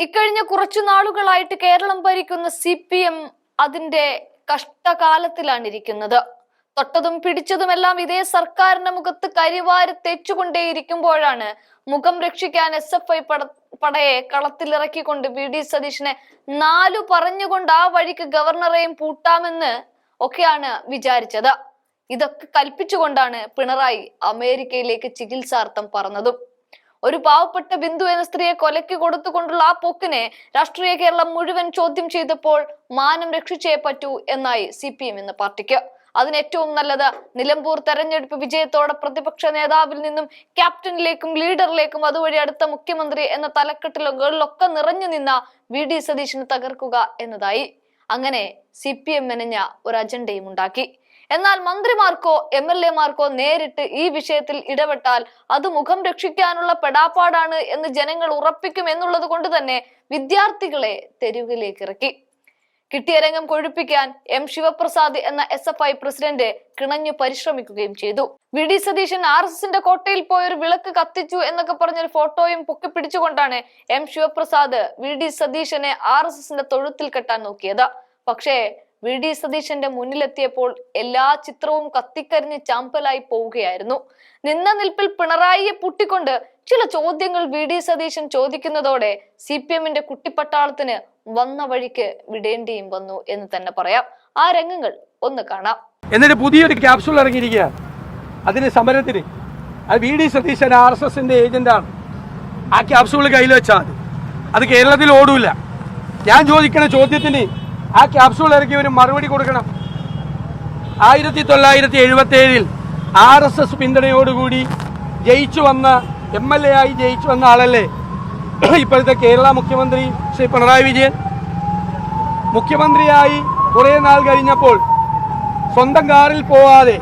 ഇക്കഴിഞ്ഞ കുറച്ചു നാളുകളായിട്ട് കേരളം ഭരിക്കുന്ന CPM അതിന്റെ കഷ്ടകാലത്തിലാണ് ഇരിക്കുന്നത്. തൊട്ടതും പിടിച്ചതുമെല്ലാം ഇതേ സർക്കാരിന്റെ മുഖത്ത് കരിവാരി തെച്ചുകൊണ്ടേയിരിക്കുമ്പോഴാണ് മുഖം രക്ഷിക്കാൻ SFI പടയെ കളത്തിലിറക്കിക്കൊണ്ട് VD സതീശനെ 4 പറഞ്ഞുകൊണ്ട് ആ വഴിക്ക് ഗവർണറെയും പൂട്ടാമെന്ന് ഒക്കെയാണ് വിചാരിച്ചത്. ഇതൊക്കെ കൽപ്പിച്ചുകൊണ്ടാണ് പിണറായി അമേരിക്കയിലേക്ക് ചികിത്സാർത്ഥം പറഞ്ഞതും. ഒരു പാവപ്പെട്ട ബിന്ദു എന്ന സ്ത്രീയെ കൊലയ്ക്ക് കൊടുത്തുകൊണ്ടുള്ള ആ പോക്കിനെ രാഷ്ട്രീയ കേരളം മുഴുവൻ ചോദ്യം ചെയ്തപ്പോൾ മാനം രക്ഷിച്ചേ പറ്റൂ എന്നായി CPM എന്ന പാർട്ടിക്ക്. അതിന് ഏറ്റവും നല്ലത് നിലമ്പൂർ തെരഞ്ഞെടുപ്പ് വിജയത്തോടെ പ്രതിപക്ഷ നേതാവിൽ നിന്നും ക്യാപ്റ്റനിലേക്കും ലീഡറിലേക്കും അതുവഴി അടുത്ത മുഖ്യമന്ത്രി എന്ന തലക്കെട്ടിലൊക്കെ നിറഞ്ഞു നിന്ന VD സതീശനെ തകർക്കുക എന്നതായി. അങ്ങനെ CPM മെനഞ്ഞ ഒരു അജണ്ടയും ഉണ്ടാക്കി. എന്നാൽ മന്ത്രിമാർക്കോ MLA മാർക്കോ നേരിട്ട് ഈ വിഷയത്തിൽ ഇടപെട്ടാൽ അത് മുഖം രക്ഷിക്കാനുള്ള പെടാപ്പാടാണ് എന്ന് ജനങ്ങൾ ഉറപ്പിക്കും എന്നുള്ളത് കൊണ്ട് തന്നെ വിദ്യാർത്ഥികളെ തെരുവിലേക്ക് ഇറക്കി. കിട്ടിയ രംഗം കൊഴുപ്പിക്കാൻ M ശിവപ്രസാദ് എന്ന SFI പ്രസിഡന്റ് കിണഞ്ഞു പരിശ്രമിക്കുകയും ചെയ്തു. VD സതീശൻ RSSന്റെ കോട്ടയിൽ പോയൊരു വിളക്ക് കത്തിച്ചു എന്നൊക്കെ പറഞ്ഞൊരു ഫോട്ടോയും പൊക്കി പിടിച്ചുകൊണ്ടാണ് M ശിവപ്രസാദ് VD സതീശനെ RSSന്റെ തൊഴുത്തിൽ കെട്ടാൻ നോക്കിയത്. പക്ഷേ VD സതീശന്റെ മുന്നിലെത്തിയപ്പോൾ എല്ലാ ചിത്രവും കത്തിക്കരിഞ്ഞ് ചാമ്പലായി പോവുകയായിരുന്നു. നിന്ന നിൽപ്പിൽ പിണറായിയെ പൂട്ടിക്കൊണ്ട് ചില ചോദ്യങ്ങൾ VD സതീശൻ ചോദിക്കുന്നതോടെ CPMന്റെ കുട്ടിപ്പട്ടാളത്തിന് വന്ന വഴിക്ക് വിടേണ്ടിയും വന്നു എന്ന് തന്നെ പറയാം. ആ രംഗങ്ങൾ ഒന്ന് കാണാം. എന്നിട്ട് പുതിയൊരു ക്യാപ്സൂൾ ഇറങ്ങിയിരിക്കുക അതിന് സമരത്തിന്. അത് VD സതീശൻ RSSന്റെ ഏജന്റാണ്. ആ ക്യാപ്സൂൾ കയ്യിൽ വെച്ചാൽ അത് കേരളത്തിൽ ഓടൂല. ഞാൻ ചോദിക്കുന്ന ചോദ്യത്തിന് ആ ക്യാപ്സൂൾ ഇറക്കിയവർ മറുപടി കൊടുക്കണം. 1977 RSS പിന്തുണയോടുകൂടി ജയിച്ചു വന്ന MLA ആയി ജയിച്ചു വന്ന ആളല്ലേ ഇപ്പോഴത്തെ കേരള മുഖ്യമന്ത്രി ശ്രീ പിണറായി വിജയൻ. മുഖ്യമന്ത്രിയായി കുറേ നാൾ കഴിഞ്ഞപ്പോൾ സ്വന്തം കാറിൽ പോവാതെ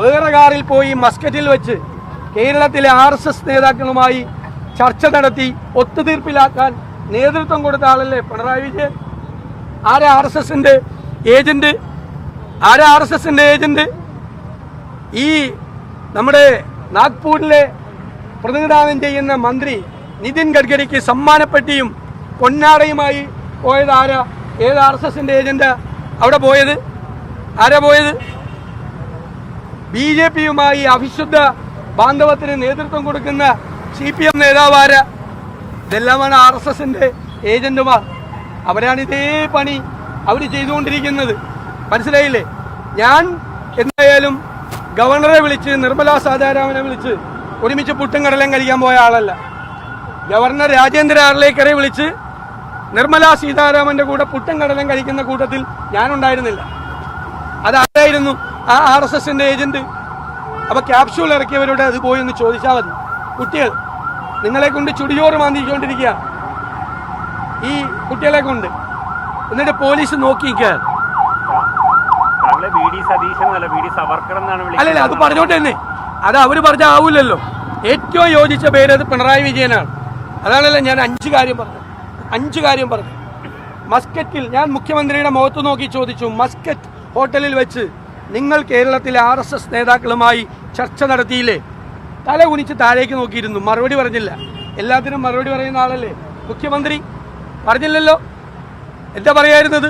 വേറെ കാറിൽ പോയി മസ്കറ്റിൽ വെച്ച് കേരളത്തിലെ RSS നേതാക്കളുമായി ചർച്ച നടത്തി ഒത്തുതീർപ്പിലാക്കാൻ നേതൃത്വം കൊടുത്ത ആളല്ലേ പിണറായി വിജയൻ. ആരാ RSSന്റെ ഏജന്റ്? ആരാ RSSന്റെ ഏജന്റ്? ഈ നമ്മുടെ നാഗ്പൂരിലെ പ്രതിനിധാനം ചെയ്യുന്ന മന്ത്രി നിതിൻ ഗഡ്കരിക്ക് സമ്മാനപ്പെട്ടിയും പൊന്നാടയുമായി പോയത് ആരാ? ഏത് RSSന്റെ ഏജന്റ് അവിടെ പോയത്? ആരാ പോയത്? BJPയുമായി അവിശുദ്ധ ബാന്ധവത്തിന് നേതൃത്വം കൊടുക്കുന്ന CPM നേതാവ് ആരാ? ഇതെല്ലാമാണ് RSSന്റെ ഏജന്റുമാർ. അവരാണ് ഇതേ പണി അവർ ചെയ്തുകൊണ്ടിരിക്കുന്നത്. മനസ്സിലായില്ലേ? ഞാൻ എന്തായാലും ഗവർണറെ വിളിച്ച് നിർമ്മലാ സീതാരാമനെ വിളിച്ച് ഒരുമിച്ച് പുട്ടും കടലയും കഴിക്കാൻ പോയ ആളല്ല. ഗവർണർ രാജേന്ദ്ര ആർലേക്കറെ വിളിച്ച് നിർമ്മലാ സീതാരാമന്റെ കൂടെ പുട്ടും കടലയും കഴിക്കുന്ന കൂട്ടത്തിൽ ഞാനുണ്ടായിരുന്നില്ല. അതായിരുന്നു ആ RSSന്റെ ഏജന്റ്. അപ്പൊ ക്യാപ്സ്യൂൾ ഇറക്കിയവരോട് അത് പോയി ഒന്ന് ചോദിച്ചാൽ മതി. കുട്ടികൾ നിങ്ങളെ കൊണ്ട് ചുടിയോറ് മാന്തിച്ചുകൊണ്ടിരിക്കുക ഈ കുട്ടികളെ കൊണ്ട്. എന്നിട്ട് പോലീസ് നോക്കിക്കാൻ അല്ലല്ല, അത് പറഞ്ഞോട്ടെ തന്നെ. അത് അവര് പറഞ്ഞ ആവൂലല്ലോ. ഏറ്റവും യോജിച്ച പേര് അത് പിണറായി വിജയനാണ്. അതാണല്ലോ ഞാൻ 5 കാര്യം പറഞ്ഞു. മസ്കറ്റിൽ ഞാൻ മുഖ്യമന്ത്രിയുടെ മുഖത്ത് നോക്കി ചോദിച്ചു, മസ്കറ്റ് ഹോട്ടലിൽ വെച്ച് നിങ്ങൾ കേരളത്തിലെ RSS നേതാക്കളുമായി ചർച്ച നടത്തിയില്ലേ? തല കുനിച്ച് താഴേക്ക് നോക്കിയിരുന്നു, മറുപടി പറഞ്ഞില്ല. എല്ലാത്തിനും മറുപടി പറയുന്ന ആളല്ലേ മുഖ്യമന്ത്രി. പറഞ്ഞില്ലല്ലോ. എന്താ പറയായിരുന്നത്?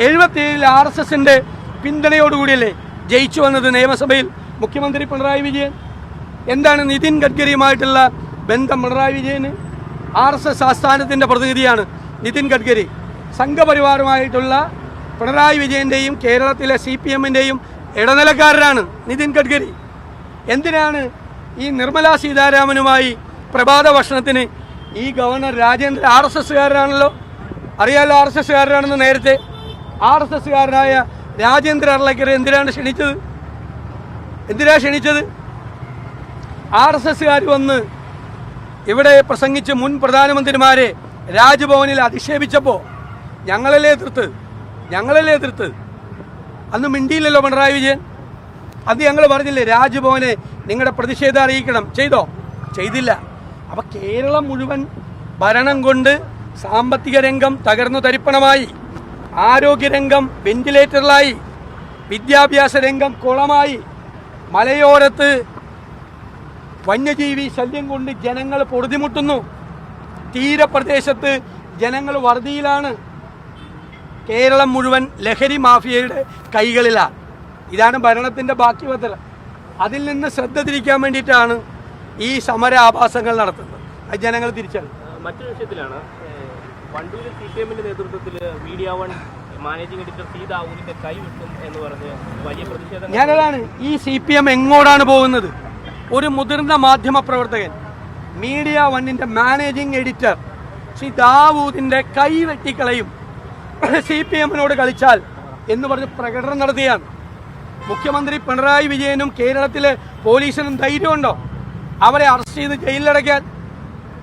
77 RSSന്റെ പിന്തുണയോടുകൂടിയല്ലേ ജയിച്ചു വന്നത് നിയമസഭയിൽ മുഖ്യമന്ത്രി പിണറായി വിജയൻ. എന്താണ് നിതിൻ ഗഡ്കരിയുമായിട്ടുള്ള ബന്ധം പിണറായി വിജയന്? RSS ആസ്ഥാനത്തിൻ്റെ പ്രതിനിധിയാണ് നിതിൻ ഗഡ്കരി. സംഘപരിവാറുമായിട്ടുള്ള പിണറായി വിജയൻ്റെയും കേരളത്തിലെ CPMൻ്റെയും ഇടനിലക്കാരനാണ് നിതിൻ ഗഡ്കരി. എന്തിനാണ് ഈ നിർമ്മലാ സീതാരാമനുമായി പ്രഭാത ഭക്ഷണത്തിന് ഈ ഗവർണർ രാജേന്ദ്ര RSSകാരനാണല്ലോ, അറിയാലോ RSSകാരനാണെന്ന് നേരത്തെ. RSSകാരനായ രാജേന്ദ്ര ആർലേക്കറെ എന്തിനാണ് ക്ഷണിച്ചത്? RSSകാർ വന്ന് ഇവിടെ പ്രസംഗിച്ച് മുൻ പ്രധാനമന്ത്രിമാരെ രാജ്ഭവനിൽ അധിക്ഷേപിച്ചപ്പോൾ ഞങ്ങളല്ലേ എതിർത്ത്? അന്ന് മിണ്ടിയില്ലല്ലോ പിണറായി വിജയൻ. അത് ഞങ്ങൾ പറഞ്ഞില്ലേ രാജ്ഭവനെ നിങ്ങളുടെ പ്രതിഷേധം അറിയിക്കണം. ചെയ്തില്ല. അപ്പം കേരളം മുഴുവൻ ഭരണം കൊണ്ട് സാമ്പത്തിക രംഗം തകർന്നു തരിപ്പണമായി, ആരോഗ്യരംഗം വെന്റിലേറ്ററിലായി, വിദ്യാഭ്യാസ രംഗം കുളമായി, മലയോരത്ത് വന്യജീവി ശല്യം കൊണ്ട് ജനങ്ങൾ പൊറുതിമുട്ടുന്നു, തീരപ്രദേശത്ത് ജനങ്ങൾ വറുതിയിലാണ്. കേരളം മുഴുവൻ ലഹരി മാഫിയയുടെ കൈകളിലാണ്. ഇതാണ് ഭരണത്തിൻ്റെ ബാക്കി പത്രം. അതിൽ നിന്ന് ശ്രദ്ധ തിരിക്കാൻ വേണ്ടിയിട്ടാണ് ഈ സമര ആഭാസങ്ങൾ നടത്തുന്നത്. അത് ജനങ്ങൾ തിരിച്ചറിയും. മറ്റൊരു വിഷയത്തിലാണ് വണ്ടൂർ CPM-ന്റെ നേതൃത്വത്തിൽ മീഡിയ വൺ മാനേജിംഗ് എഡിറ്റർ സീതാവൂരിന്റെ കൈവിട്ടും എന്ന് പറഞ്ഞ് വലിയ പ്രതിഷേധം. ഞാനതാണ് ഈ CPM എങ്ങോട്ടാണ് പോകുന്നത്? ഒരു മുതിർന്ന മാധ്യമ പ്രവർത്തകൻ മീഡിയ വണ്ണിന്റെ മാനേജിംഗ് എഡിറ്റർ ശ്രീ ദാവൂദിന്റെ കൈ വെട്ടിക്കളയും CPM-നോട് കളിച്ചാൽ എന്ന് പറഞ്ഞ് പ്രകടനം നടത്തിയാണ്. മുഖ്യമന്ത്രി പിണറായി വിജയനും കേരളത്തിലെ പോലീസിനും ധൈര്യമുണ്ടോ അവരെ അറസ്റ്റ് ചെയ്ത് ജയിലിലടയ്ക്കാൻ?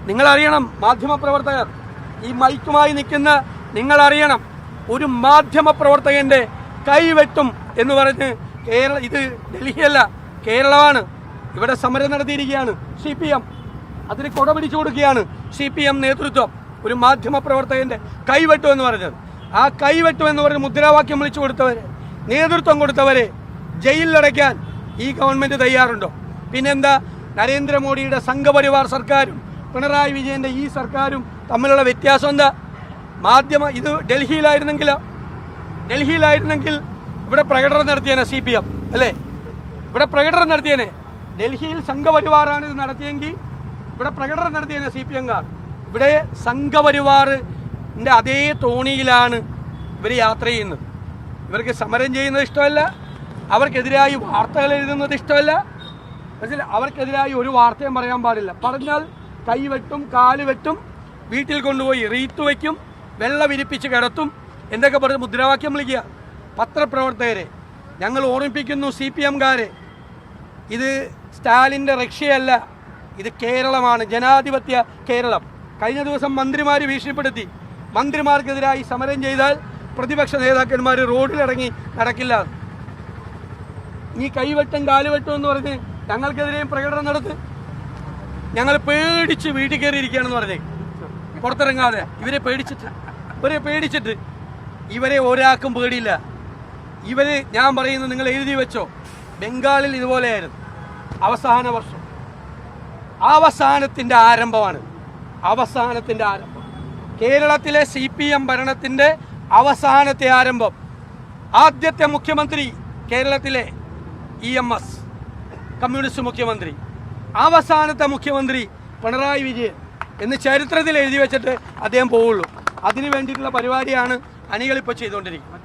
നിങ്ങളറിയണം, മാധ്യമപ്രവർത്തകർ, ഈ മൈക്കുമായി നിൽക്കുന്ന നിങ്ങളറിയണം, ഒരു മാധ്യമപ്രവർത്തകന്റെ കൈവെട്ടും എന്ന് പറഞ്ഞ് ഇത് ഡൽഹിയല്ല, കേരളമാണ്. ഇവിടെ സമരം നടത്തിയിരിക്കുകയാണ് CPM. അതിന് കൊട പിടിച്ചു കൊടുക്കുകയാണ് CPM നേതൃത്വം. ഒരു മാധ്യമപ്രവർത്തകന്റെ കൈവെട്ടു എന്ന് പറഞ്ഞത്, ആ കൈവെട്ടു എന്ന് പറഞ്ഞ് മുദ്രാവാക്യം വിളിച്ചു കൊടുത്തവരെ, നേതൃത്വം കൊടുത്തവരെ ജയിലിലടയ്ക്കാൻ ഈ ഗവൺമെന്റ് തയ്യാറുണ്ടോ? പിന്നെന്താ നരേന്ദ്രമോദിയുടെ സംഘപരിവാർ സർക്കാരും പിണറായി വിജയന്റെ ഈ സർക്കാരും തമ്മിലുള്ള വ്യത്യാസം എന്താ? ഇത് ഡൽഹിയിലായിരുന്നെങ്കിൽ ഇവിടെ പ്രകടനം നടത്തിയേനെ CPM, അല്ലേ? ഇവിടെ പ്രകടനം നടത്തിയേനെ. ഡൽഹിയിൽ സംഘപരിവാറാണ് ഇത് നടത്തിയെങ്കിൽ ഇവിടെ പ്രകടനം നടത്തിയേനെ CPM-കാർ. ഇവിടെ സംഘപരിവാറിന്റെ അതേ തോണിയിലാണ് ഇവർ യാത്ര ചെയ്യുന്നത്. ഇവർക്ക് സമരം ചെയ്യുന്നത് ഇഷ്ടമല്ല, അവർക്കെതിരായി വാർത്തകൾ എഴുതുന്നത് ഇഷ്ടമല്ല. പക്ഷേ അവർക്കെതിരായി ഒരു വാർത്തയും പറയാൻ പാടില്ല. പറഞ്ഞാൽ കൈവെട്ടും, കാലുവെട്ടും, വീട്ടിൽ കൊണ്ടുപോയി റീത്ത് വയ്ക്കും, വെള്ള വിരിപ്പിച്ച് കിടത്തും, എന്തൊക്കെ പറഞ്ഞ് മുദ്രാവാക്യം വിളിക്കുക. പത്രപ്രവർത്തകരെ ഞങ്ങൾ ഓർമ്മിപ്പിക്കുന്നു, CPM-കാരെ, ഇത് സ്റ്റാലിൻ്റെ റഷ്യയല്ല, ഇത് കേരളമാണ്, ജനാധിപത്യ കേരളം. കഴിഞ്ഞ ദിവസം മന്ത്രിമാർ ഭീഷണിപ്പെടുത്തി, മന്ത്രിമാർക്കെതിരായി സമരം ചെയ്താൽ പ്രതിപക്ഷ നേതാക്കന്മാർ റോഡിലിറങ്ങി നടക്കില്ല. നീ കൈവെട്ടും കാലുവെട്ടും എന്ന് പറഞ്ഞ് ഞങ്ങൾക്കെതിരെയും പ്രകടനം നടത്ത്. ഞങ്ങൾ പേടിച്ച് വീട്ടിൽ കയറിയിരിക്കുകയാണെന്ന് പറഞ്ഞേ, പുറത്തിറങ്ങാതെ. ഇവരെ പേടിച്ചിട്ട് ഇവരെ ഒരാൾക്കും പേടിയില്ല. ഞാൻ പറയുന്നത് നിങ്ങൾ എഴുതി വെച്ചോ, ബംഗാളിൽ ഇതുപോലെയായിരുന്നു. അവസാന വർഷം, അവസാനത്തിൻ്റെ ആരംഭമാണ്. കേരളത്തിലെ CPM ഭരണത്തിൻ്റെ അവസാനത്തെ ആരംഭം. ആദ്യത്തെ മുഖ്യമന്ത്രി കേരളത്തിലെ EMS, കമ്മ്യൂണിസ്റ്റ് മുഖ്യമന്ത്രി. അവസാനത്തെ മുഖ്യമന്ത്രി പിണറായി വിജയൻ എന്ന് ചരിത്രത്തിൽ എഴുതി വെച്ചിട്ട് അദ്ദേഹം പോവുള്ളൂ. അതിനു വേണ്ടിയിട്ടുള്ള പരിപാടിയാണ് അണികളിപ്പോൾ ചെയ്തുകൊണ്ടിരിക്കുന്നത്.